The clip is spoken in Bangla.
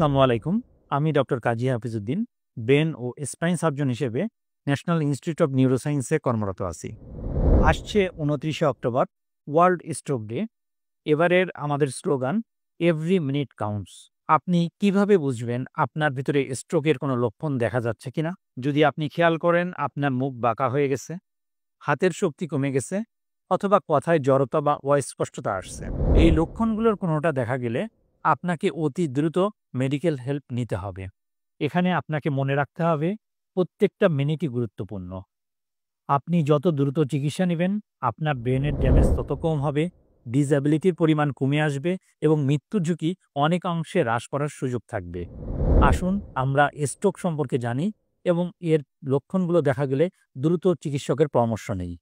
আসসালামু আলাইকুম। আমি ডক্টর কাজী হাফিজউদ্দিন, ব্রেন ও স্পাইন সার্জন হিসেবে ন্যাশনাল ইনস্টিটিউট অব নিউরোসায়েন্সে কর্মরত আছি। আসছে ২৯শে অক্টোবর ওয়ার্ল্ড স্ট্রোক ডে। এবারের আমাদের স্লোগান এভরি মিনিট কাউন্টস। আপনি কিভাবে বুঝবেন আপনার ভিতরে স্ট্রোকের কোনো লক্ষণ দেখা যাচ্ছে কিনা? যদি আপনি খেয়াল করেন আপনার মুখ বাঁকা হয়ে গেছে, হাতের শক্তি কমে গেছে অথবা কথায় জড়তা বা অস্পষ্টতা আসছে, এই লক্ষণগুলোর কোনোটা দেখা গেলে আপনাকে অতি দ্রুত মেডিকেল হেল্প নিতে হবে। এখানে আপনাকে মনে রাখতে হবে প্রত্যেকটা মিনিটই গুরুত্বপূর্ণ। আপনি যত দ্রুত চিকিৎসা নেবেন আপনার ব্রেনের ড্যামেজ তত কম হবে, ডিসএবিলিটির পরিমাণ কমে আসবে এবং মৃত্যুর ঝুঁকি অনেকাংশে হ্রাস করার সুযোগ থাকবে। আসুন আমরা স্ট্রোক সম্পর্কে জানি এবং এর লক্ষণগুলো দেখা গেলে দ্রুত চিকিৎসকের পরামর্শ নেই।